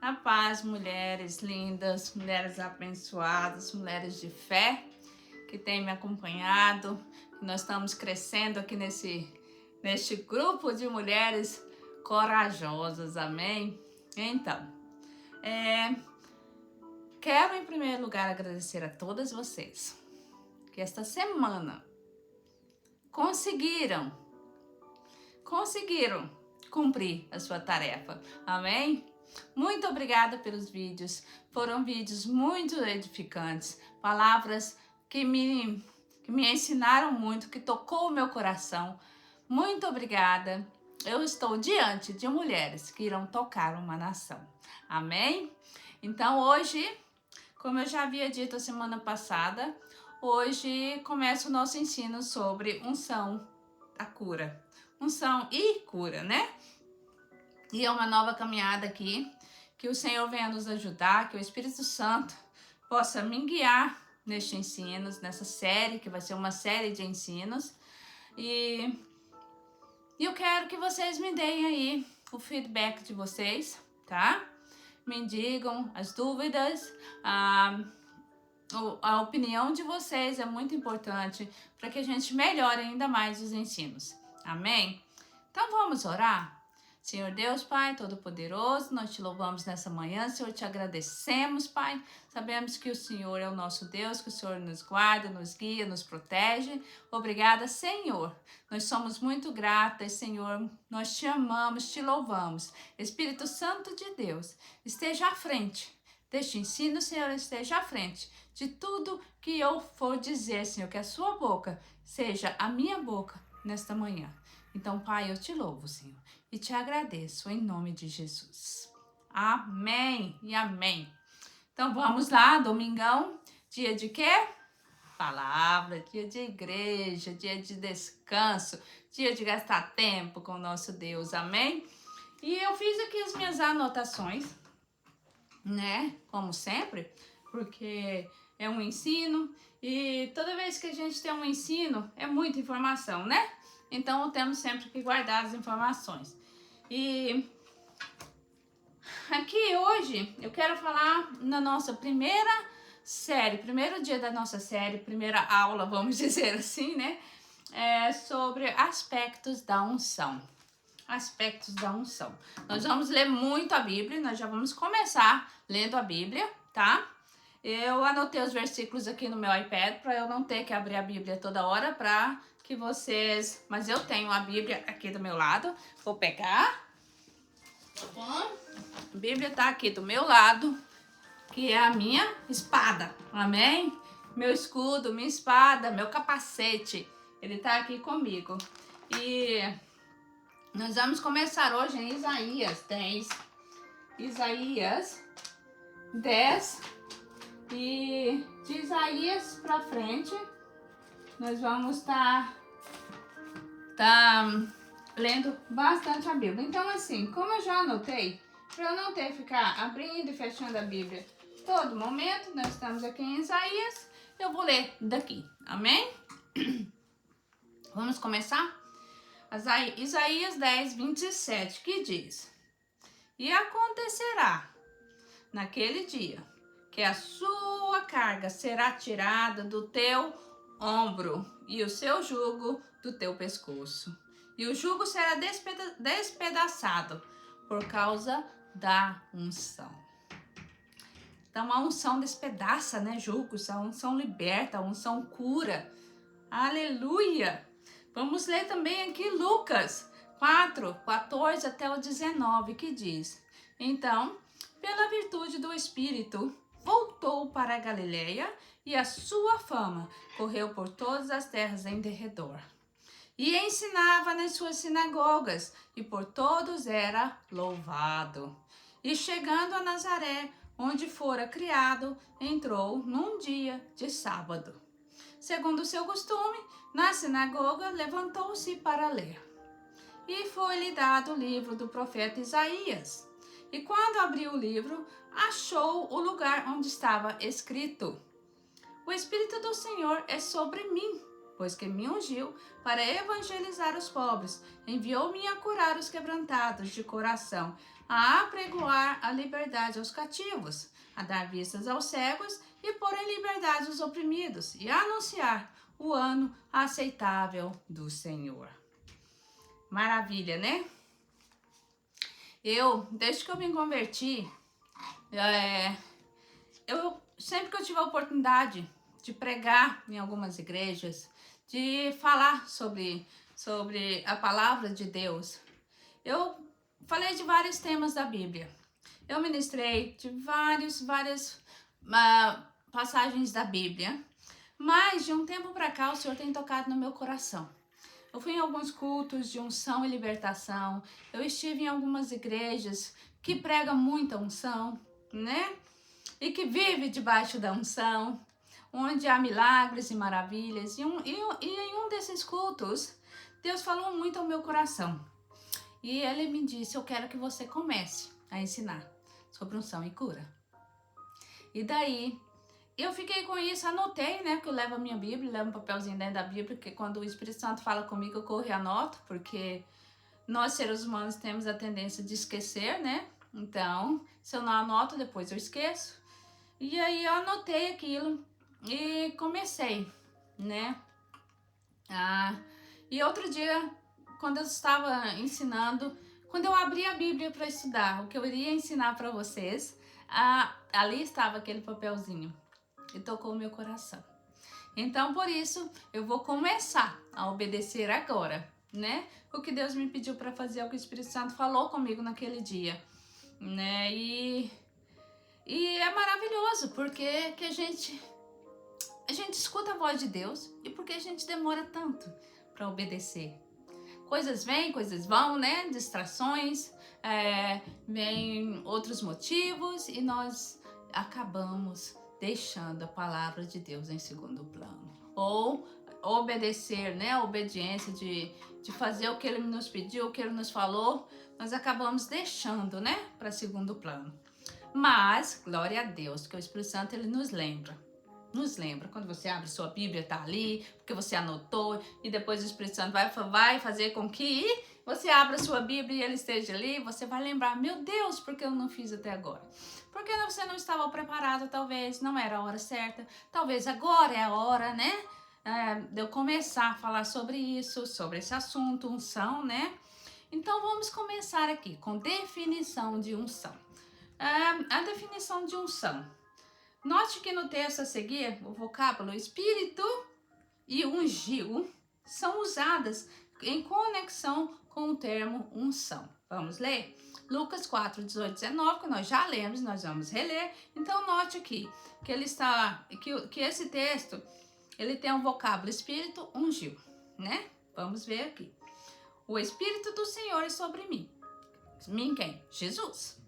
A paz, mulheres lindas, mulheres abençoadas, mulheres de fé que têm me acompanhado. Nós estamos crescendo aqui neste grupo de mulheres corajosas, amém? Então, quero em primeiro lugar agradecer a todas vocês que esta semana conseguiram cumprir a sua tarefa, amém? Muito obrigada pelos vídeos, foram vídeos muito edificantes, palavras que me ensinaram muito, que tocou o meu coração. Muito obrigada. Eu estou diante de mulheres que irão tocar uma nação, amém? Então hoje, como eu já havia dito a semana passada, hoje começa o nosso ensino sobre unção, a cura. Unção e cura, né? E é uma nova caminhada aqui, que o Senhor venha nos ajudar, que o Espírito Santo possa me guiar nestes ensinos, nessa série, que vai ser uma série de ensinos. E eu quero que vocês me deem aí o feedback de vocês, tá? Me digam as dúvidas, a opinião de vocês é muito importante para que a gente melhore ainda mais os ensinos. Amém? Então vamos orar? Senhor Deus, Pai Todo-Poderoso, nós te louvamos nessa manhã, Senhor, te agradecemos, Pai. Sabemos que o Senhor é o nosso Deus, que o Senhor nos guarda, nos guia, nos protege. Obrigada, Senhor. Nós somos muito gratas, Senhor. Nós te amamos, te louvamos. Espírito Santo de Deus, esteja à frente deste ensino, Senhor, esteja à frente de tudo que eu for dizer, Senhor, que a sua boca seja a minha boca nesta manhã. Então, Pai, eu te louvo, Senhor, e te agradeço em nome de Jesus. Amém e amém. Então, vamos lá, domingão, dia de quê? Palavra, dia de igreja, dia de descanso, dia de gastar tempo com o nosso Deus, amém? E eu fiz aqui as minhas anotações, né, como sempre, porque é um ensino e toda vez que a gente tem um ensino é muita informação, né? Então temos sempre que guardar as informações. E aqui hoje eu quero falar na nossa primeira série, primeiro dia da nossa série, primeira aula, vamos dizer assim, né? Sobre aspectos da unção. Aspectos da unção. Nós vamos ler muito a Bíblia, nós já vamos começar lendo a Bíblia, tá? Eu anotei os versículos aqui no meu iPad para eu não ter que abrir a Bíblia toda hora para que vocês... Mas eu tenho a Bíblia aqui do meu lado, vou pegar. Tá bom? A Bíblia tá aqui do meu lado, que é a minha espada, amém? Meu escudo, minha espada, meu capacete, ele tá aqui comigo. E nós vamos começar hoje em Isaías 10. Isaías 10. E de Isaías pra frente, nós vamos estar lendo bastante a Bíblia. Então, assim, como eu já anotei, para eu não ter que ficar abrindo e fechando a Bíblia todo momento, nós estamos aqui em Isaías, eu vou ler daqui, amém? Vamos começar? Isaías 10, 27, que diz: E acontecerá naquele dia que a sua carga será tirada do teu ombro e o seu jugo do teu pescoço. E o jugo será despedaçado por causa da unção. Então a unção despedaça, né, jugos, a unção liberta, a unção cura. Aleluia! Vamos ler também aqui Lucas 4, 14 até o 19, que diz: Então, pela virtude do Espírito, voltou para a Galileia e a sua fama correu por todas as terras em derredor. E ensinava nas suas sinagogas, e por todos era louvado. E chegando a Nazaré, onde fora criado, entrou num dia de sábado. Segundo o seu costume, na sinagoga levantou-se para ler. E foi-lhe dado o livro do profeta Isaías. E quando abriu o livro, achou o lugar onde estava escrito: O Espírito do Senhor é sobre mim, pois que me ungiu para evangelizar os pobres, enviou-me a curar os quebrantados de coração, a apregoar a liberdade aos cativos, a dar vistas aos cegos e pôr em liberdade os oprimidos, e a anunciar o ano aceitável do Senhor. Maravilha, né? Desde que eu me converti, sempre que eu tive a oportunidade de pregar em algumas igrejas, de falar sobre a palavra de Deus, eu falei de vários temas da Bíblia. Eu ministrei de várias passagens da Bíblia, mas de um tempo para cá o Senhor tem tocado no meu coração. Eu fui em alguns cultos de unção e libertação, eu estive em algumas igrejas que pregam muita unção, né? E que vive debaixo da unção, onde há milagres e maravilhas. E em um desses cultos, Deus falou muito ao meu coração. E Ele me disse, eu quero que você comece a ensinar sobre unção e cura. E daí, eu fiquei com isso, anotei, né? Porque eu levo a minha Bíblia, levo um papelzinho dentro da Bíblia, porque quando o Espírito Santo fala comigo, eu corro e anoto, porque nós, seres humanos, temos a tendência de esquecer, né? Então, se eu não anoto, depois eu esqueço. E aí eu anotei aquilo e comecei, né? E outro dia, quando eu estava ensinando, quando eu abri a Bíblia para estudar, o que eu iria ensinar para vocês, ali estava aquele papelzinho e tocou o meu coração. Então, por isso, eu vou começar a obedecer agora, né? O que Deus me pediu para fazer, o que o Espírito Santo falou comigo naquele dia, né? E é maravilhoso, porque que a gente escuta a voz de Deus e porque a gente demora tanto para obedecer. Coisas vêm, coisas vão, né? Distrações, vêm outros motivos e nós acabamos deixando a palavra de Deus em segundo plano. Ou obedecer, né? A obediência de fazer o que Ele nos pediu, o que Ele nos falou, nós acabamos deixando, né? Para segundo plano. Mas, glória a Deus, que o Espírito Santo ele nos lembra. Quando você abre sua Bíblia, tá ali, porque você anotou, e depois o Espírito Santo vai fazer com que você abra sua Bíblia e ele esteja ali, você vai lembrar, meu Deus, por que eu não fiz até agora? Porque você não estava preparado, talvez, não era a hora certa, talvez agora é a hora, né, de eu começar a falar sobre isso, sobre esse assunto, unção, né? Então, vamos começar aqui com definição de unção. A definição de unção. Note que no texto a seguir, o vocábulo espírito e ungiu são usadas em conexão com o termo unção. Vamos ler? Lucas 4, 18, 19, que nós já lemos, nós vamos reler. Então, note aqui que esse texto, ele tem um vocábulo espírito, ungiu, né? Vamos ver aqui. O Espírito do Senhor é sobre mim. Mim quem? Jesus.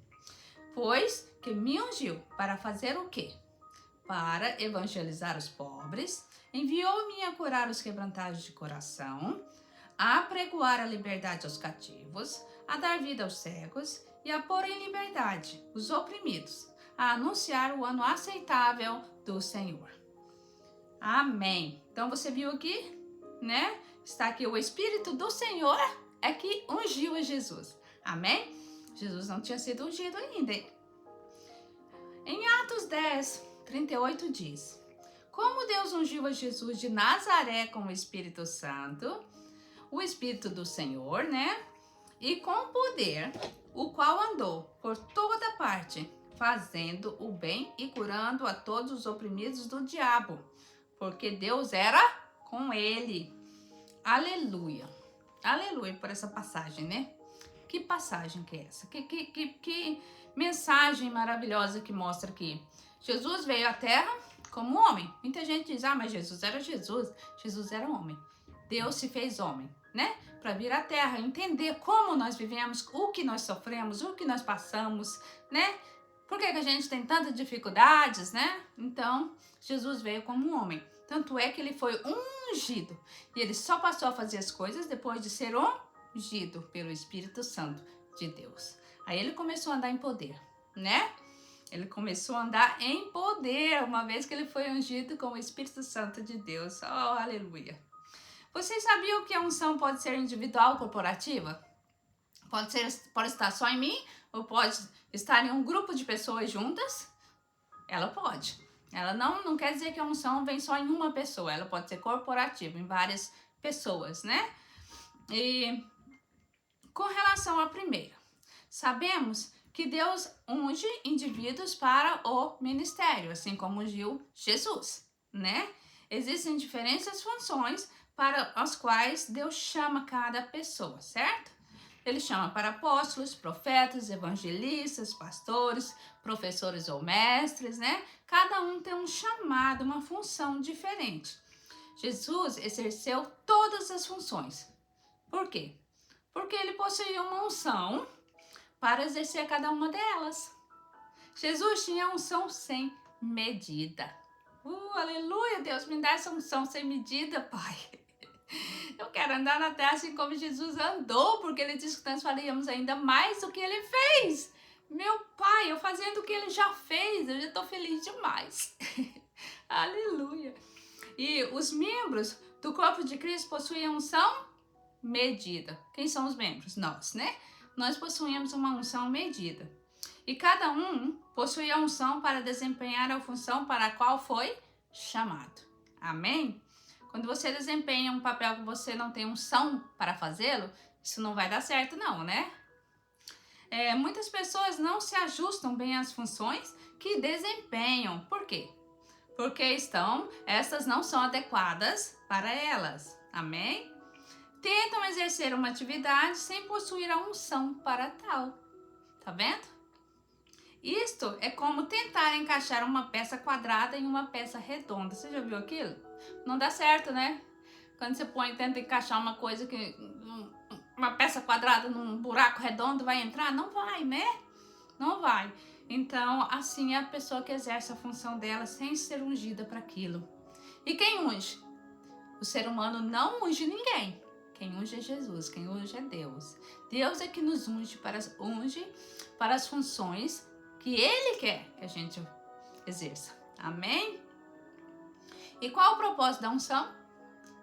Pois que me ungiu para fazer o quê? Para evangelizar os pobres, enviou-me a curar os quebrantados de coração, a apregoar a liberdade aos cativos, a dar vida aos cegos e a pôr em liberdade os oprimidos, a anunciar o ano aceitável do Senhor. Amém. Então você viu aqui, né? Está aqui o Espírito do Senhor é que ungiu a Jesus. Amém? Jesus não tinha sido ungido ainda. Em Atos 10, 38 diz: como Deus ungiu a Jesus de Nazaré com o Espírito Santo, o Espírito do Senhor, né? E com poder, o qual andou por toda parte, fazendo o bem e curando a todos os oprimidos do diabo, porque Deus era com ele. Aleluia. Aleluia por essa passagem, né? Que passagem que é essa? Que mensagem maravilhosa que mostra aqui. Jesus veio à Terra como homem. Muita gente diz, mas Jesus era Jesus. Jesus era homem. Deus se fez homem, né? Para vir à Terra, entender como nós vivemos, o que nós sofremos, o que nós passamos, né? Por que a gente tem tantas dificuldades, né? Então, Jesus veio como um homem. Tanto é que ele foi ungido. E ele só passou a fazer as coisas depois de ser ungido pelo Espírito Santo de Deus. Aí ele começou a andar em poder, né? Ele começou a andar em poder, uma vez que ele foi ungido com o Espírito Santo de Deus. Oh, aleluia. Vocês sabiam que a unção pode ser individual ou corporativa? Pode estar só em mim ou pode estar em um grupo de pessoas juntas, ela pode. Ela não quer dizer que a unção vem só em uma pessoa, ela pode ser corporativa, em várias pessoas, né? E com relação à primeira, sabemos que Deus unge indivíduos para o ministério, assim como ungiu Jesus, né? Existem diferentes funções para as quais Deus chama cada pessoa, certo? Ele chama para apóstolos, profetas, evangelistas, pastores, professores ou mestres, né? Cada um tem um chamado, uma função diferente. Jesus exerceu todas as funções. Por quê? Porque ele possuía uma unção para exercer cada uma delas. Jesus tinha unção sem medida. Aleluia, Deus, me dá essa unção sem medida, Pai. Eu quero andar na terra assim como Jesus andou, porque ele disse que nós faríamos ainda mais do que ele fez. Meu Pai, eu fazendo o que ele já fez, eu já estou feliz demais. Aleluia. E os membros do corpo de Cristo possuem unção medida. Quem são os membros? Nós, né? Nós possuímos uma unção medida. E cada um possui a unção para desempenhar a função para a qual foi chamado. Amém? Quando você desempenha um papel que você não tem unção para fazê-lo, isso não vai dar certo não, né? Muitas pessoas não se ajustam bem às funções que desempenham. Por quê? Porque estas não são adequadas para elas. Amém? Tentam exercer uma atividade sem possuir a unção para tal. Tá vendo? Isto é como tentar encaixar uma peça quadrada em uma peça redonda. Você já viu aquilo? Não dá certo, né? Quando você tenta encaixar uma coisa que uma peça quadrada num buraco redondo vai entrar, não vai, né? Não vai. Então, assim é a pessoa que exerce a função dela sem ser ungida para aquilo. E quem unge? O ser humano não unge ninguém. Quem unge é Jesus, quem unge é Deus. Deus é que nos unge para as funções que Ele quer que a gente exerça. Amém? E qual o propósito da unção?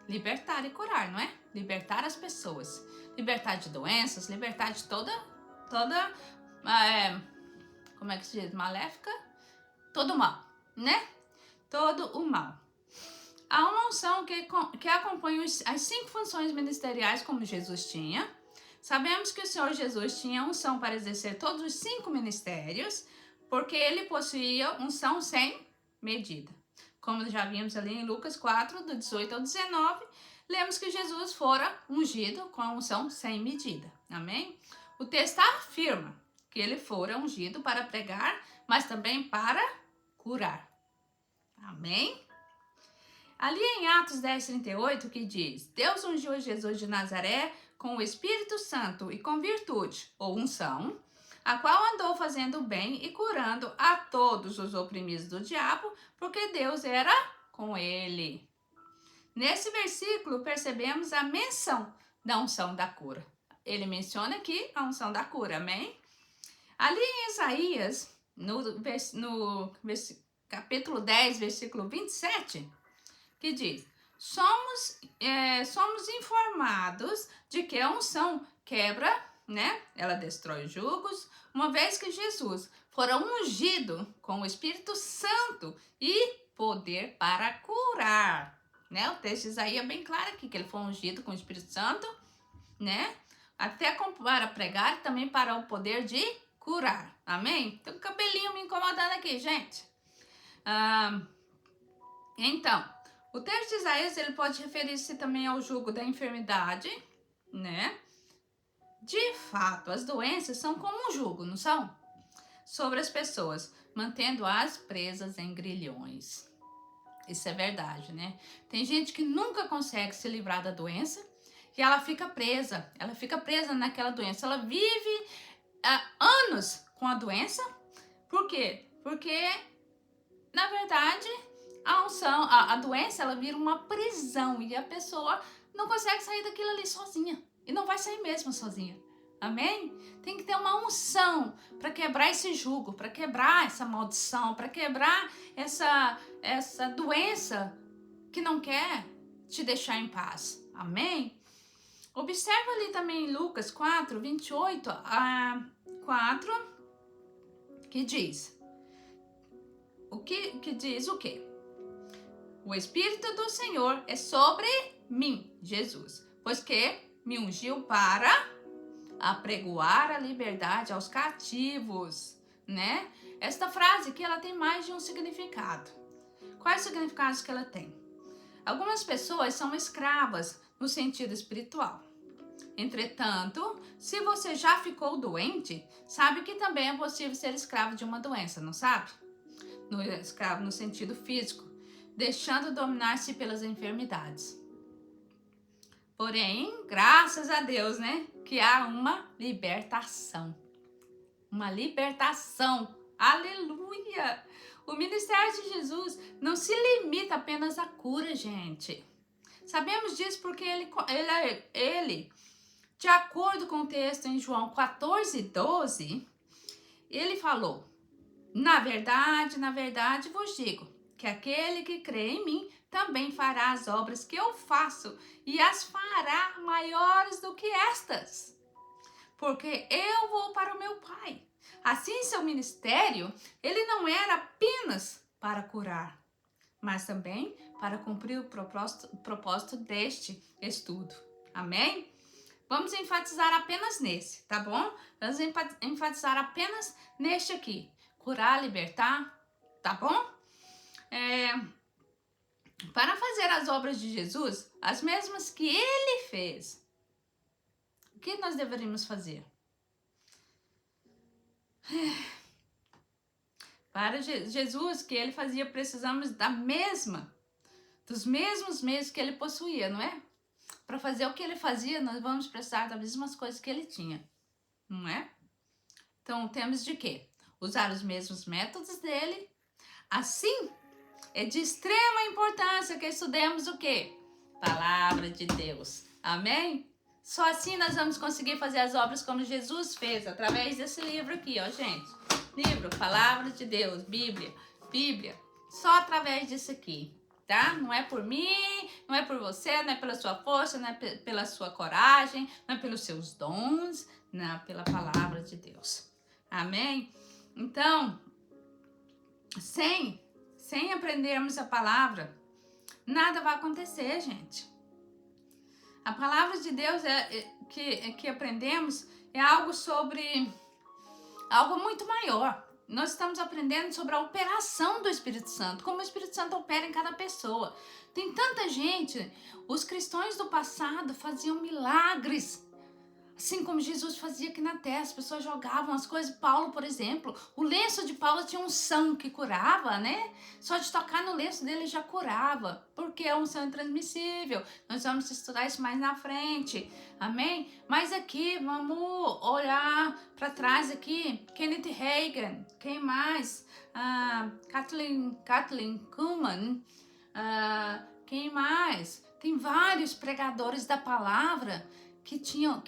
Libertar e curar, não é? Libertar as pessoas. Libertar de doenças, libertar de toda como é que se diz? Maléfica? Todo mal, né? Todo o mal. Há uma unção que acompanha as 5 funções ministeriais como Jesus tinha. Sabemos que o Senhor Jesus tinha unção para exercer todos os 5 ministérios, porque ele possuía unção sem medida. Como já vimos ali em Lucas 4, do 18 ao 19, lemos que Jesus fora ungido com a unção sem medida. Amém? O texto afirma que ele fora ungido para pregar, mas também para curar. Amém? Ali em Atos 10:38 que diz: Deus ungiu Jesus de Nazaré com o Espírito Santo e com virtude, ou unção, a qual andou fazendo bem e curando a todos os oprimidos do diabo, porque Deus era com ele. Nesse versículo percebemos a menção da unção da cura. Ele menciona aqui a unção da cura, amém? Ali em Isaías, no capítulo 10, versículo 27, que diz: somos informados de que a unção quebra, né? Ela destrói os jugos, uma vez que Jesus fora ungido com o Espírito Santo e poder para curar, né? O texto de Isaías é bem claro aqui que ele foi ungido com o Espírito Santo, né? Até para pregar, também para o poder de curar, amém? Tem um cabelinho me incomodando aqui, gente. Então, o texto de Isaías, ele pode referir-se também ao jugo da enfermidade, né? De fato, as doenças são como um jugo, não são? Sobre as pessoas, mantendo-as presas em grilhões. Isso é verdade, né? Tem gente que nunca consegue se livrar da doença e ela fica presa naquela doença. Ela vive anos com a doença. Por quê? Porque, na verdade, a doença, ela vira uma prisão e a pessoa não consegue sair daquilo ali sozinha. E não vai sair mesmo sozinha. Amém? Tem que ter uma unção para quebrar esse jugo, para quebrar essa maldição, para quebrar essa doença que não quer te deixar em paz. Amém? Observa ali também em Lucas 4, 28, 4, que diz, que diz o quê? O Espírito do Senhor é sobre mim, Jesus, pois que me ungiu para apregoar a liberdade aos cativos, né? Esta frase aqui, ela tem mais de um significado. Quais significados que ela tem? Algumas pessoas são escravas no sentido espiritual. Entretanto, se você já ficou doente, sabe que também é possível ser escravo de uma doença, não sabe? Escravo no sentido físico, deixando dominar-se pelas enfermidades. Porém, graças a Deus, né, que há uma libertação. Uma libertação. Aleluia! O ministério de Jesus não se limita apenas à cura, gente. Sabemos disso porque ele, de acordo com o texto em João 14:12, ele falou: na verdade vos digo, que aquele que crê em mim também fará as obras que eu faço, e as fará maiores do que estas, porque eu vou para o meu Pai. Assim, seu ministério, ele não era apenas para curar, mas também para cumprir o propósito deste estudo. Amém? Vamos enfatizar apenas nesse, tá bom? Vamos enfatizar apenas neste aqui. Curar, libertar, tá bom? Para fazer as obras de Jesus, as mesmas que ele fez, o que nós deveríamos fazer? Para Jesus, que ele fazia, precisamos dos mesmos meios que ele possuía, não é? Para fazer o que ele fazia, nós vamos precisar das mesmas coisas que ele tinha, não é? Então, temos de quê? Usar os mesmos métodos dele. Assim, é de extrema importância que estudemos o quê? Palavra de Deus. Amém? Só assim nós vamos conseguir fazer as obras como Jesus fez, através desse livro aqui, ó, gente. Livro, Palavra de Deus, Bíblia. Só através disso aqui, tá? Não é por mim, não é por você, não é pela sua força, não é pela sua coragem, não é pelos seus dons, não, pela Palavra de Deus. Amém? Então, sem aprendermos a palavra, nada vai acontecer, gente. A palavra de Deus que aprendemos é algo muito maior. Nós estamos aprendendo sobre a operação do Espírito Santo, como o Espírito Santo opera em cada pessoa. Tem tanta gente, os cristãos do passado faziam milagres, assim como Jesus fazia aqui na terra. As pessoas jogavam as coisas. Paulo, por exemplo, o lenço de Paulo tinha unção que curava, né? Só de tocar no lenço dele já curava, porque a unção é intransmissível. Nós vamos estudar isso mais na frente, amém? Mas aqui, vamos olhar para trás aqui. Kenneth Hagin, quem mais? Kathleen Kuhlman, quem mais? Tem vários pregadores da palavra que tinha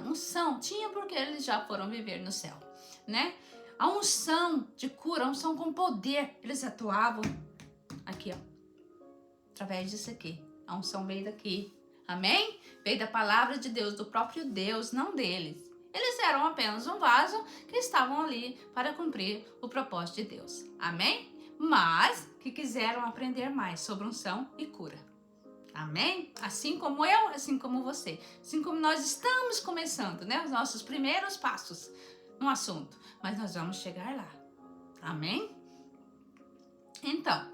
unção, porque eles já foram viver no céu, né? A unção de cura, a unção com poder, eles atuavam aqui, ó, através disso aqui. A unção veio daqui, amém? Veio da palavra de Deus, do próprio Deus, não deles. Eles eram apenas um vaso que estavam ali para cumprir o propósito de Deus, amém? Mas que quiseram aprender mais sobre unção e cura. Amém? Assim como eu, assim como você. Assim como nós estamos começando, né? Os nossos primeiros passos no assunto. Mas nós vamos chegar lá. Amém? Então,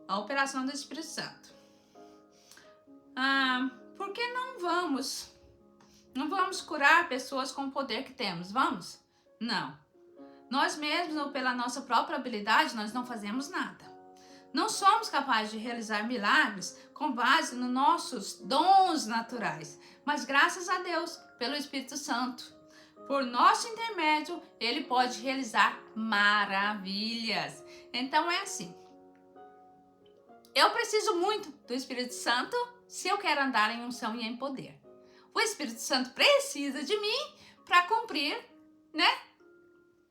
a operação do Espírito Santo. Por que não vamos curar pessoas com o poder que temos? Vamos? Não. Nós mesmos, ou pela nossa própria habilidade, nós não fazemos nada. Não somos capazes de realizar milagres com base nos nossos dons naturais, mas graças a Deus, pelo Espírito Santo, por nosso intermédio, ele pode realizar maravilhas. Então é assim, eu preciso muito do Espírito Santo se eu quero andar em unção e em poder. O Espírito Santo precisa de mim para cumprir, né,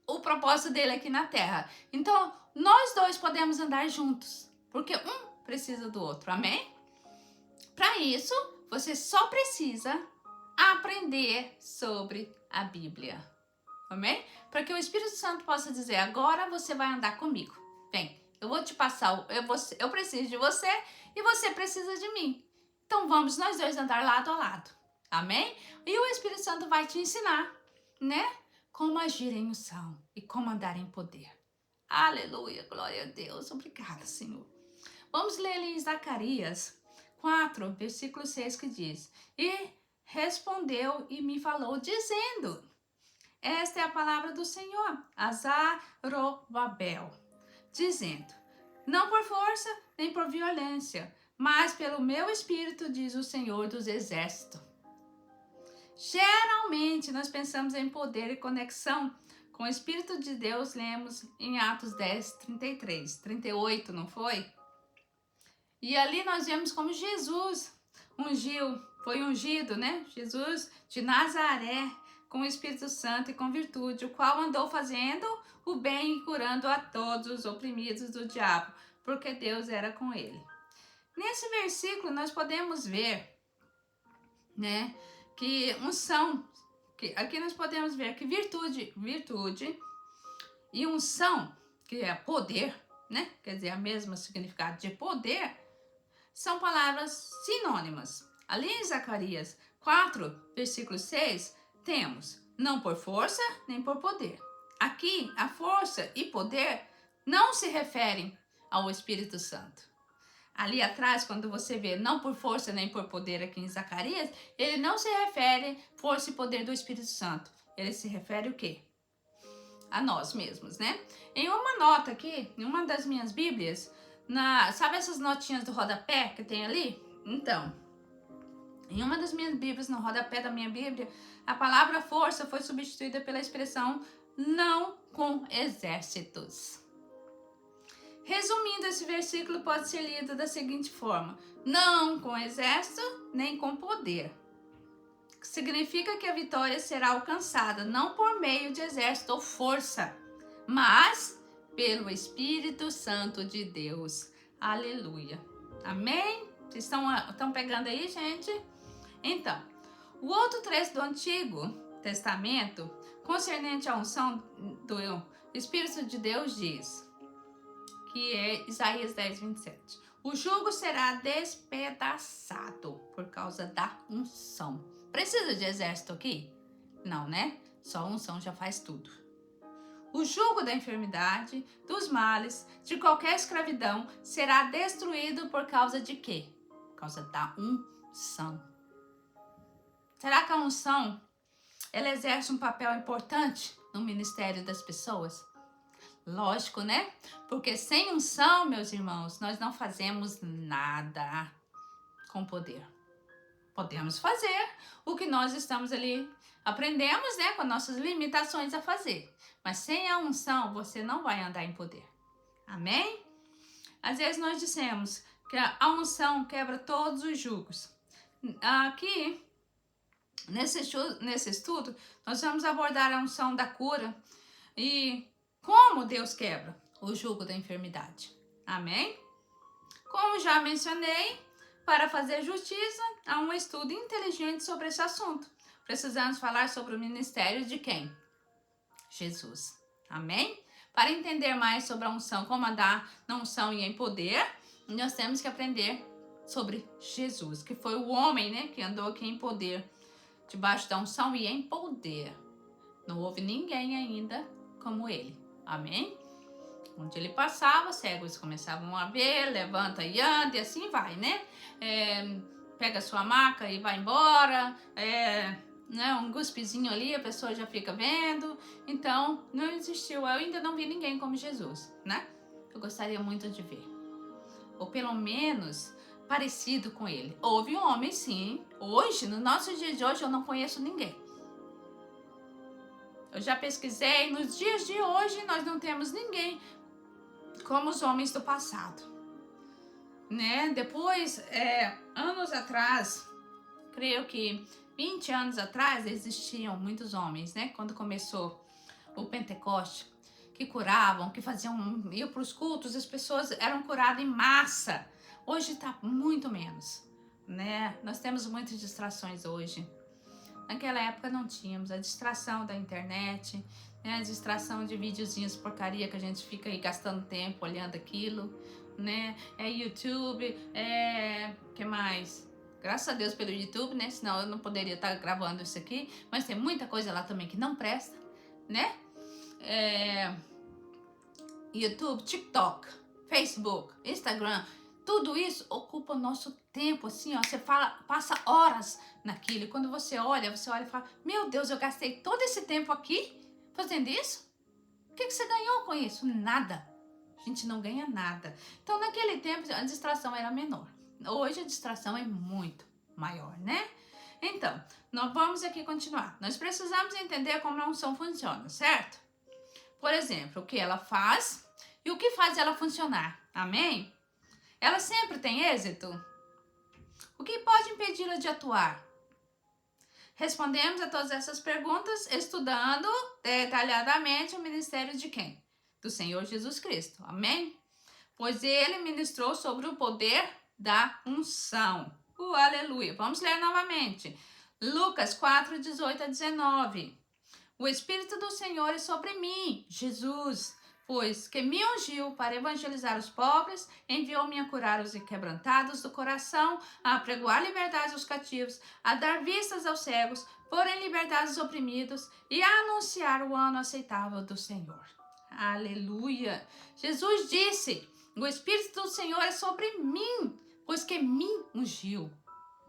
o propósito dele aqui na terra. Então, nós dois podemos andar juntos, porque um precisa do outro, amém? Para isso, você só precisa aprender sobre a Bíblia. Amém? Para que o Espírito Santo possa dizer, agora você vai andar comigo. Vem, eu vou te passar, eu preciso de você e você precisa de mim. Então vamos nós dois andar lado a lado. Amém? E o Espírito Santo vai te ensinar, né? Como agir em unção e como andar em poder. Aleluia, glória a Deus. Obrigada, Senhor. Vamos ler ali em Zacarias 4, versículo 6, que diz: E respondeu e me falou, dizendo: esta é a palavra do Senhor, a Zarobabel, dizendo: não por força nem por violência, mas pelo meu espírito, diz o Senhor dos Exércitos. Geralmente nós pensamos em poder e conexão com o Espírito de Deus, lemos em Atos 10, 33, 38, não foi? E ali nós vemos como Jesus foi ungido, né? Jesus de Nazaré, com o Espírito Santo e com virtude, o qual andou fazendo o bem e curando a todos os oprimidos do diabo, porque Deus era com ele. Nesse versículo nós podemos ver, né, que unção, aqui nós podemos ver que virtude e unção, que é poder, né, quer dizer, a mesma significado de poder, são palavras sinônimas. Ali em Zacarias 4, versículo 6, temos não por força nem por poder. Aqui, a força e poder não se referem ao Espírito Santo. Ali atrás, quando você vê não por força nem por poder aqui em Zacarias, ele não se refere força e poder do Espírito Santo. Ele se refere o quê? A nós mesmos, né? Em uma nota aqui, em uma das minhas Bíblias, sabe essas notinhas do rodapé que tem ali? Então, em uma das minhas Bíblias, no rodapé da minha Bíblia, a palavra força foi substituída pela expressão não com exércitos. Resumindo, esse versículo pode ser lido da seguinte forma: não com exército, nem com poder. Significa que a vitória será alcançada não por meio de exército ou força, mas pelo Espírito Santo de Deus. Aleluia. Amém? Vocês estão pegando aí, gente? Então, o outro trecho do Antigo Testamento, concernente à unção do Espírito de Deus, diz, que é Isaías 10, 27. O jugo será despedaçado por causa da unção. Precisa de exército aqui? Não, né? Só a unção já faz tudo. O jugo da enfermidade, dos males, de qualquer escravidão será destruído por causa de quê? Por causa da unção. Será que a unção, ela exerce um papel importante no ministério das pessoas? Lógico, né? Porque sem unção, meus irmãos, nós não fazemos nada com poder. Podemos fazer o que nós estamos ali, aprendemos, né, com nossas limitações a fazer. Mas sem a unção, você não vai andar em poder. Amém? Às vezes nós dissemos que a unção quebra todos os jugos. Aqui, nesse estudo, nós vamos abordar a unção da cura e como Deus quebra o jugo da enfermidade. Amém? Como já mencionei, para fazer justiça, há um estudo inteligente sobre esse assunto. Precisamos falar sobre o ministério de quem? Jesus. Amém? Para entender mais sobre a unção, como andar na unção e em poder, nós temos que aprender sobre Jesus, que foi o homem, né, que andou aqui em poder, debaixo da unção e em poder. Não houve ninguém ainda como ele. Amém? Onde ele passava, cegos começavam a ver, levanta e anda, e assim vai, né? Pega sua maca e vai embora, né? Um guspezinho ali, a pessoa já fica vendo. Então, não existiu, eu ainda não vi ninguém como Jesus, né? Eu gostaria muito de ver. Ou pelo menos parecido com ele. Houve um homem, sim. Hoje, no nosso dia de hoje, eu não conheço ninguém. Eu já pesquisei, nos dias de hoje nós não temos ninguém como os homens do passado, né? Depois, anos atrás, creio que 20 anos atrás, existiam muitos homens, né? Quando começou o Pentecoste, que curavam, que iam para os cultos, as pessoas eram curadas em massa. Hoje está muito menos, né? Nós temos muitas distrações hoje. Naquela época não tínhamos a distração da internet, né? A distração de videozinhos porcaria que a gente fica aí gastando tempo olhando aquilo, né? É YouTube, que mais? Graças a Deus pelo YouTube, né? Senão eu não poderia estar gravando isso aqui. Mas tem muita coisa lá também que não presta, né? YouTube, TikTok, Facebook, Instagram, tudo isso ocupa o nosso tempo, assim, ó. Você passa horas naquilo. E quando você olha e fala: meu Deus, eu gastei todo esse tempo aqui fazendo isso? O que você ganhou com isso? Nada. A gente não ganha nada. Então, naquele tempo, a distração era menor. Hoje, a distração é muito maior, né? Então, nós vamos aqui continuar. Nós precisamos entender como a unção funciona, certo? Por exemplo, o que ela faz e o que faz ela funcionar. Amém? Ela sempre tem êxito? O que pode impedi-la de atuar? Respondemos a todas essas perguntas estudando detalhadamente o ministério de quem? Do Senhor Jesus Cristo. Amém? Pois ele ministrou sobre o poder da unção. Aleluia. Vamos ler novamente. Lucas 4, 18 a 19. O Espírito do Senhor é sobre mim, Jesus, pois que me ungiu para evangelizar os pobres, enviou-me a curar os quebrantados do coração, a apregoar liberdade aos cativos, a dar vistas aos cegos, pôr em liberdade os oprimidos e a anunciar o ano aceitável do Senhor. Aleluia! Jesus disse: o Espírito do Senhor é sobre mim, pois que me ungiu.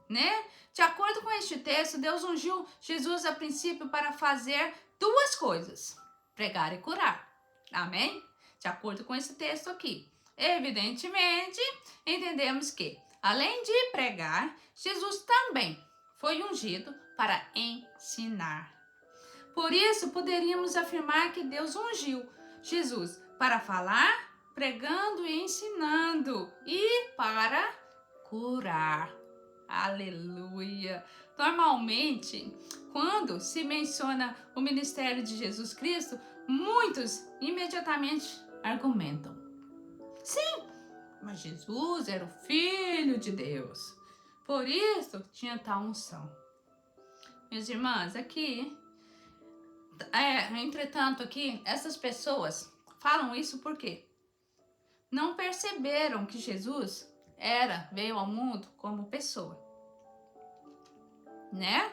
Né? De acordo com este texto, Deus ungiu Jesus a princípio para fazer duas coisas: pregar e curar. Amém? De acordo com esse texto aqui. Evidentemente, entendemos que, além de pregar, Jesus também foi ungido para ensinar. Por isso, poderíamos afirmar que Deus ungiu Jesus para falar, pregando e ensinando, e para curar. Aleluia! Normalmente, quando se menciona o ministério de Jesus Cristo, muitos imediatamente argumentam: sim, mas Jesus era o Filho de Deus, por isso tinha tal unção. Minhas irmãs, aqui, entretanto, aqui, essas pessoas falam isso porque não perceberam que Jesus veio ao mundo como pessoa, né?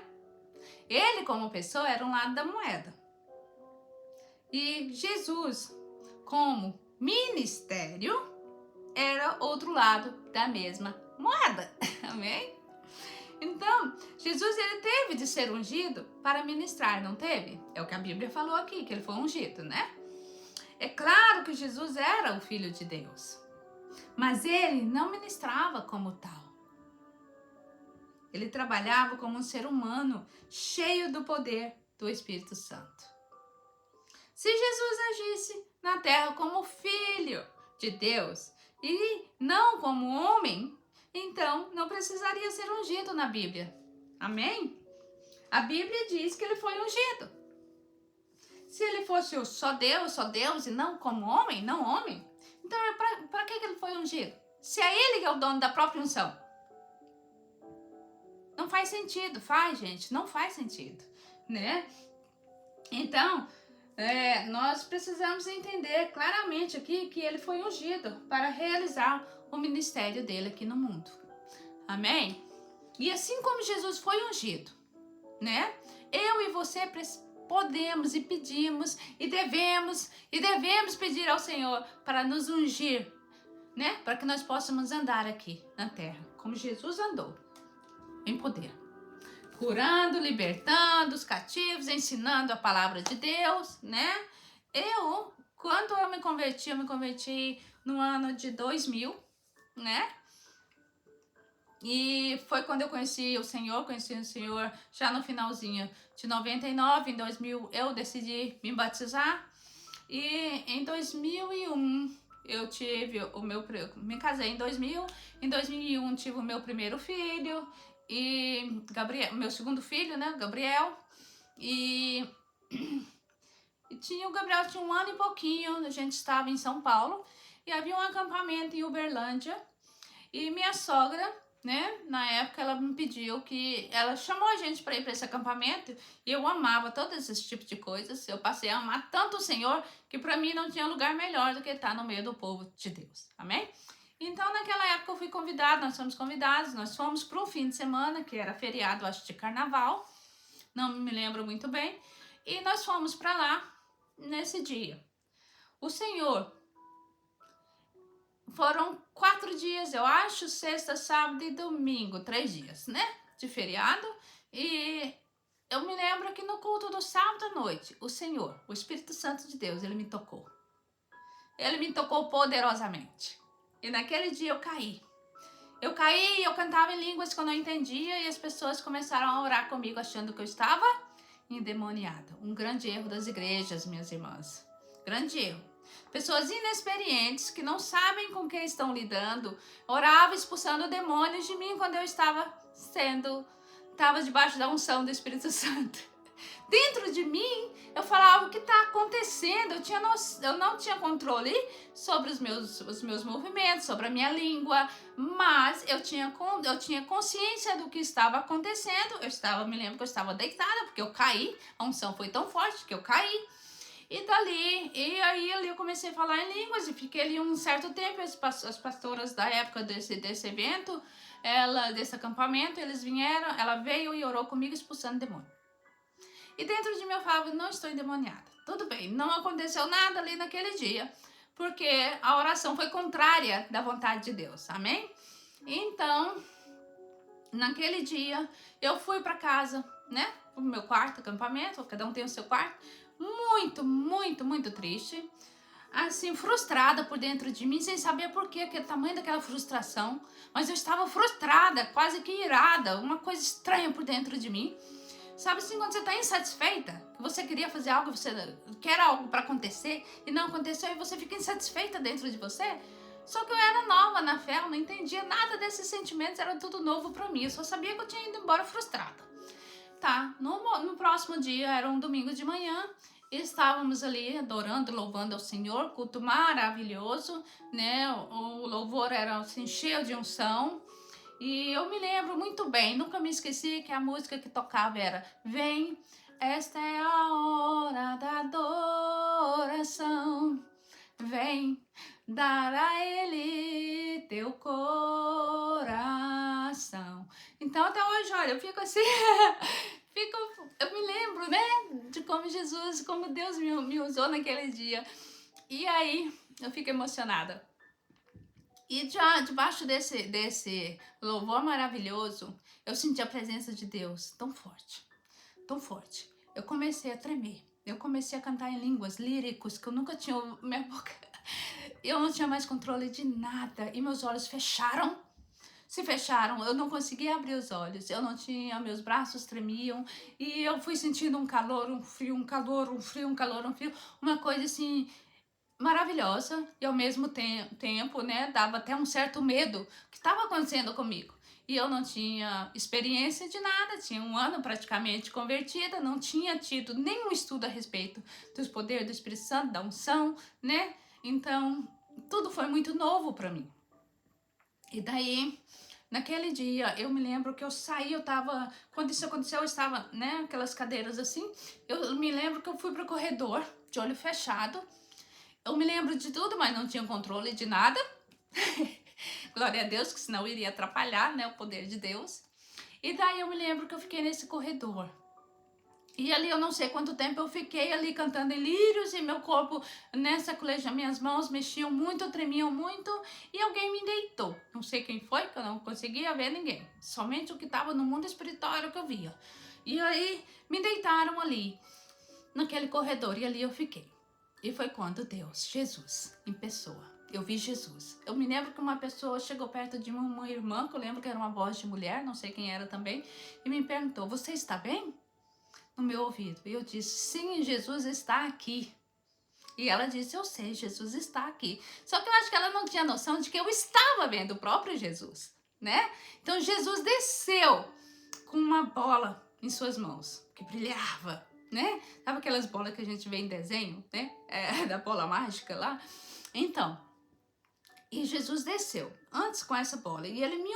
Ele como pessoa era um lado da moeda. E Jesus como ministério era outro lado da mesma moeda. Amém? Então, Jesus ele teve de ser ungido para ministrar, não teve? É o que a Bíblia falou aqui, que ele foi ungido, né? É claro que Jesus era o Filho de Deus. Mas ele não ministrava como tal. Ele trabalhava como um ser humano, cheio do poder do Espírito Santo. Se Jesus agisse na terra como filho de Deus e não como homem, então não precisaria ser ungido na Bíblia. Amém? A Bíblia diz que ele foi ungido. Se ele fosse só Deus e não como homem, não homem, então para que ele foi ungido? Se é ele que é o dono da própria unção. Não faz sentido, gente? Não faz sentido, né? Então, nós precisamos entender claramente aqui que ele foi ungido para realizar o ministério dele aqui no mundo. Amém? E assim como Jesus foi ungido, né? Eu e você podemos e pedimos e devemos pedir ao Senhor para nos ungir, né? Para que nós possamos andar aqui na terra, como Jesus andou, em poder. Curando, libertando os cativos, ensinando a palavra de Deus, né? Quando eu me converti no ano de 2000, né? E foi quando eu conheci o Senhor já no finalzinho de 99, em 2000 eu decidi me batizar. E em 2001 eu tive me casei em 2000, em 2001 tive o meu primeiro filho, e meu segundo filho, né, Gabriel, e o Gabriel tinha 1 ano e pouquinho, a gente estava em São Paulo, e havia um acampamento em Uberlândia, e minha sogra, né? Na época ela me pediu que... Ela chamou a gente para ir para esse acampamento e eu amava todos esses tipos de coisas. Eu passei a amar tanto o Senhor que para mim não tinha lugar melhor do que estar no meio do povo de Deus. Amém? Então naquela época eu fui convidada, nós fomos convidados, nós fomos para um fim de semana que era feriado, acho, de carnaval. Não me lembro muito bem. E nós fomos para lá nesse dia. O Senhor... Foram 4 dias, eu acho, sexta, sábado e domingo, 3 dias, né? De feriado. E eu me lembro que no culto do sábado à noite, o Senhor, o Espírito Santo de Deus, ele me tocou. Ele me tocou poderosamente. E naquele dia eu caí. Eu caí e eu cantava em línguas que eu não entendia e as pessoas começaram a orar comigo achando que eu estava endemoniada. Um grande erro das igrejas, minhas irmãs. Grande erro. Pessoas inexperientes que não sabem com quem estão lidando, oravam expulsando demônios de mim quando eu estava debaixo da unção do Espírito Santo. Dentro de mim, eu falava: o que está acontecendo? Eu não tinha controle sobre os meus movimentos, sobre a minha língua, mas eu tinha consciência do que estava acontecendo. Me lembro que eu estava deitada, porque eu caí, a unção foi tão forte que eu caí. E aí ali eu comecei a falar em línguas e fiquei ali um certo tempo. As pastoras da época desse evento, desse acampamento, ela veio e orou comigo expulsando demônio. E dentro de mim eu falava: não estou endemoniada. Tudo bem, não aconteceu nada ali naquele dia, porque a oração foi contrária da vontade de Deus, amém? Então, naquele dia, eu fui para casa, né? Pro meu quarto, acampamento, cada um tem o seu quarto. Muito, muito, muito triste. Assim, frustrada por dentro de mim, sem saber por que aquele tamanho daquela frustração. Mas eu estava frustrada, quase que irada, uma coisa estranha por dentro de mim. Sabe assim, quando você está insatisfeita, que você queria fazer algo, você quer algo para acontecer e não aconteceu e você fica insatisfeita dentro de você? Só que eu era nova na fé, eu não entendia nada desses sentimentos, era tudo novo para mim. Eu só sabia que eu tinha ido embora frustrada. Tá, no próximo dia, era um domingo de manhã, estávamos ali adorando, louvando ao Senhor, culto maravilhoso, né? O louvor era assim, cheio de unção. E eu me lembro muito bem, nunca me esqueci que a música que tocava era: vem, esta é a hora da adoração, vem dar a Ele teu coração. Então até hoje, olha, eu fico assim, eu me lembro, né, de como Jesus, como Deus me usou naquele dia. E aí eu fico emocionada. E já debaixo desse louvor maravilhoso, eu senti a presença de Deus tão forte, tão forte. Eu comecei a tremer, eu comecei a cantar em línguas líricos que eu nunca tinha, minha boca, eu não tinha mais controle de nada e meus olhos se fecharam, eu não conseguia abrir os olhos, eu não tinha, meus braços tremiam e eu fui sentindo um calor, um frio, um calor, um frio, um calor, um frio, uma coisa assim maravilhosa e ao mesmo tempo, né, dava até um certo medo que estava acontecendo comigo. E eu não tinha experiência de nada, tinha 1 ano praticamente convertida, não tinha tido nenhum estudo a respeito dos poderes do Espírito Santo, da unção, né? Então, tudo foi muito novo para mim. E daí, naquele dia, eu me lembro que eu saí, quando isso aconteceu, eu estava, né, aquelas cadeiras assim, eu me lembro que eu fui pro corredor, de olho fechado. Eu me lembro de tudo, mas não tinha controle de nada. Glória a Deus, que senão iria atrapalhar, né, o poder de Deus. E daí eu me lembro que eu fiquei nesse corredor. E ali eu não sei quanto tempo eu fiquei ali cantando em lírios e meu corpo, nessa coleja, minhas mãos mexiam muito, tremiam muito e alguém me deitou. Não sei quem foi, que eu não conseguia ver ninguém. Somente o que estava no mundo espiritual era o que eu via. E aí me deitaram ali, naquele corredor, e ali eu fiquei. E foi quando Deus, Jesus, em pessoa, eu vi Jesus. Eu me lembro que uma pessoa chegou perto de uma irmã, que eu lembro que era uma voz de mulher, não sei quem era também, e me perguntou: você está bem? No meu ouvido. E eu disse: sim, Jesus está aqui. E ela disse: eu sei, Jesus está aqui. Só que eu acho que ela não tinha noção de que eu estava vendo o próprio Jesus, né? Então Jesus desceu com uma bola em suas mãos, que brilhava, né? Sabe aquelas bolas que a gente vê em desenho, né? Da bola mágica lá? Então, E Jesus desceu, antes com essa bola, e ele me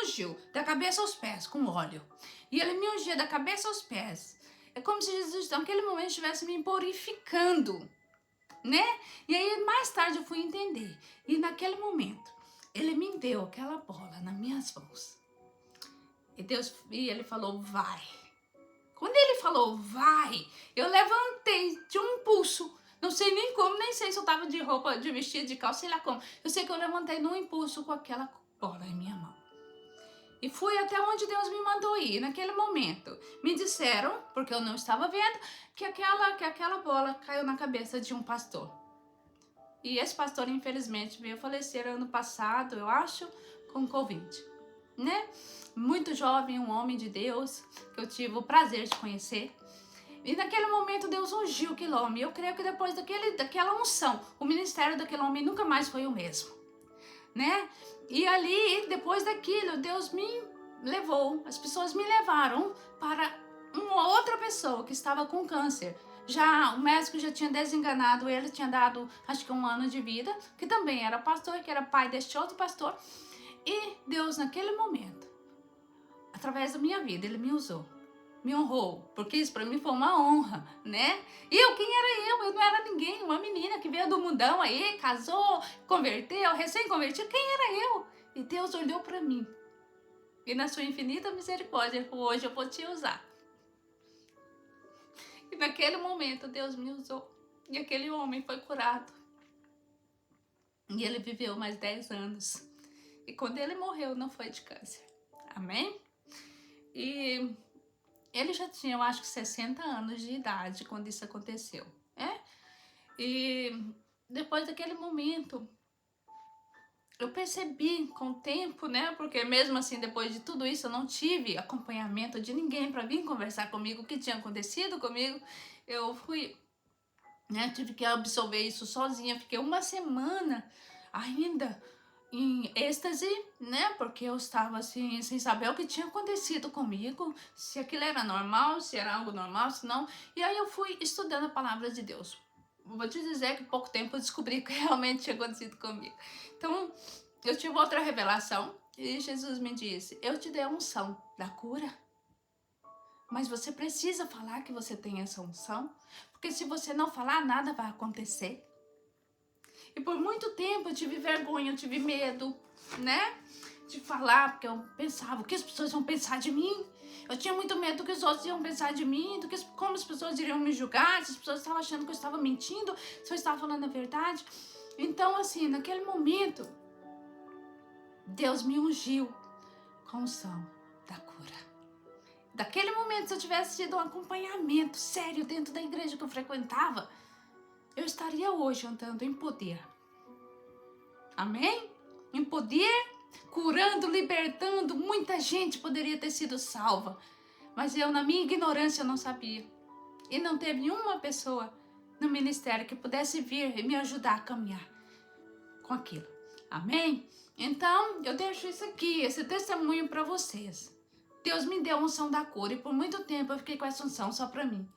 ungiu da cabeça aos pés com óleo. E ele me ungia da cabeça aos pés. É como se Jesus, naquele momento, estivesse me purificando, né? E aí, mais tarde, eu fui entender. E naquele momento, ele me deu aquela bola nas minhas mãos. E ele falou, vai. Quando ele falou, vai, eu levantei de um impulso. Não sei nem como, nem sei se eu tava de roupa, de vestido, de calça, sei lá como. Eu sei que eu levantei num impulso com aquela bola em minha mão. E fui até onde Deus me mandou ir. Naquele momento, me disseram, porque eu não estava vendo, que aquela bola caiu na cabeça de um pastor. E esse pastor, infelizmente, veio falecer ano passado, eu acho, com Covid, né? Muito jovem, um homem de Deus, que eu tive o prazer de conhecer. E naquele momento Deus ungiu aquele homem. Eu creio que depois daquela unção, o ministério daquele homem nunca mais foi o mesmo, né? E ali, depois daquilo, Deus me levou, as pessoas me levaram para uma outra pessoa que estava com câncer. Já o médico já tinha desenganado ele, tinha dado acho que 1 ano de vida, que também era pastor, que era pai deste outro pastor. E Deus, naquele momento, através da minha vida, ele me usou, me honrou, porque isso para mim foi uma honra, né? E quem era eu? Eu não era ninguém, uma menina que veio do mundão aí, casou, converteu, recém-convertida, quem era eu? E Deus olhou para mim, e na sua infinita misericórdia, ele falou, hoje eu vou te usar. E naquele momento Deus me usou, e aquele homem foi curado. E ele viveu mais 10 anos. E quando ele morreu, não foi de câncer. Amém? E ele já tinha, eu acho que 60 anos de idade quando isso aconteceu, né? E depois daquele momento, eu percebi com o tempo, né? Porque mesmo assim, depois de tudo isso, eu não tive acompanhamento de ninguém para vir conversar comigo o que tinha acontecido comigo. Eu fui, né? Tive que absorver isso sozinha. Fiquei uma semana ainda em êxtase, né? Porque eu estava assim, sem saber o que tinha acontecido comigo, se aquilo era normal, se era algo normal, se não. E aí eu fui estudando a palavra de Deus. Vou te dizer que pouco tempo eu descobri que realmente tinha acontecido comigo. Então, eu tive outra revelação e Jesus me disse, eu te dei a unção da cura, mas você precisa falar que você tem essa unção, porque se você não falar, nada vai acontecer. E por muito tempo eu tive vergonha, eu tive medo, né? De falar, porque eu pensava, o que as pessoas vão pensar de mim? Eu tinha muito medo do que os outros iam pensar de mim, como as pessoas iriam me julgar, se as pessoas estavam achando que eu estava mentindo, se eu estava falando a verdade. Então, assim, naquele momento, Deus me ungiu com a unção da cura. Daquele momento, se eu tivesse tido um acompanhamento sério dentro da igreja que eu frequentava, eu estaria hoje andando em poder. Amém? Em poder, curando, libertando, muita gente poderia ter sido salva. Mas eu, na minha ignorância, não sabia. E não teve uma pessoa no ministério que pudesse vir e me ajudar a caminhar com aquilo. Amém? Então, eu deixo isso aqui, esse testemunho para vocês. Deus me deu a unção da cura e por muito tempo eu fiquei com essa unção só para mim.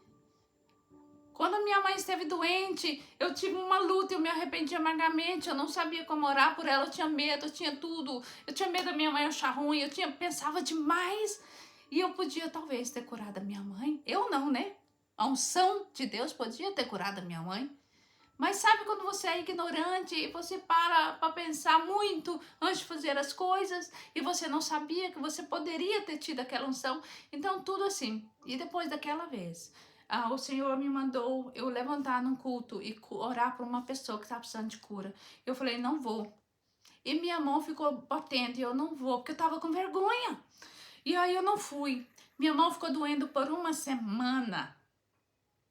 Quando minha mãe esteve doente, eu tive uma luta, eu me arrependi amargamente, eu não sabia como orar por ela, eu tinha medo, eu tinha tudo. Eu tinha medo da minha mãe achar ruim, pensava demais. E eu podia talvez ter curado a minha mãe. Eu não, né? A unção de Deus podia ter curado a minha mãe. Mas sabe quando você é ignorante e você para pensar muito antes de fazer as coisas e você não sabia que você poderia ter tido aquela unção? Então tudo assim. E depois daquela vez, o Senhor me mandou eu levantar num culto e orar por uma pessoa que estava precisando de cura. Eu falei, não vou. E minha mão ficou batendo e eu não vou, porque eu estava com vergonha. E aí eu não fui. Minha mão ficou doendo por uma semana.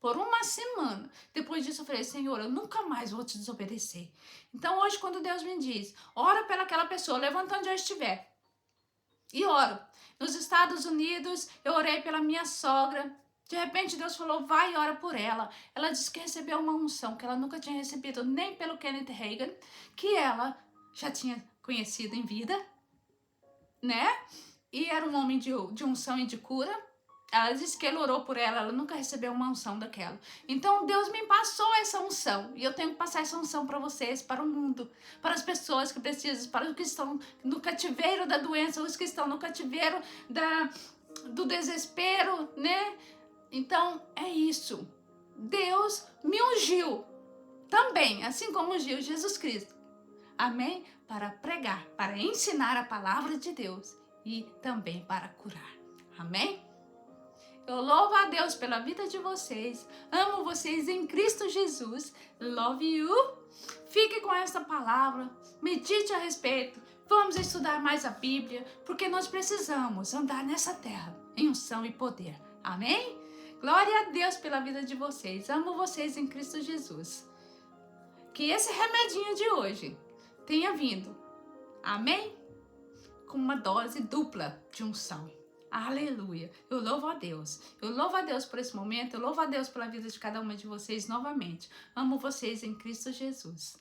Por uma semana. Depois disso eu falei, Senhor, eu nunca mais vou te desobedecer. Então hoje quando Deus me diz, ora pelaquela pessoa, levanta onde eu estiver. E oro. Nos Estados Unidos, eu orei pela minha sogra. De repente Deus falou, vai e ora por ela. Ela disse que recebeu uma unção que ela nunca tinha recebido nem pelo Kenneth Hagin, que ela já tinha conhecido em vida, né? E era um homem de unção e de cura. Ela disse que ele orou por ela, ela nunca recebeu uma unção daquela. Então Deus me passou essa unção e eu tenho que passar essa unção para vocês, para o mundo, para as pessoas que precisam, para os que estão no cativeiro da doença, os que estão no cativeiro do desespero, né? Então é isso. Deus me ungiu também, assim como ungiu Jesus Cristo. Amém? Para pregar, para ensinar a palavra de Deus e também para curar. Amém? Eu louvo a Deus pela vida de vocês. Amo vocês em Cristo Jesus. Love you. Fique com essa palavra. Medite a respeito. Vamos estudar mais a Bíblia, porque nós precisamos andar nessa terra em unção e poder. Amém? Glória a Deus pela vida de vocês. Amo vocês em Cristo Jesus. Que esse remedinho de hoje tenha vindo. Amém? Com uma dose dupla de unção. Aleluia. Eu louvo a Deus. Eu louvo a Deus por esse momento. Eu louvo a Deus pela vida de cada uma de vocês novamente. Amo vocês em Cristo Jesus.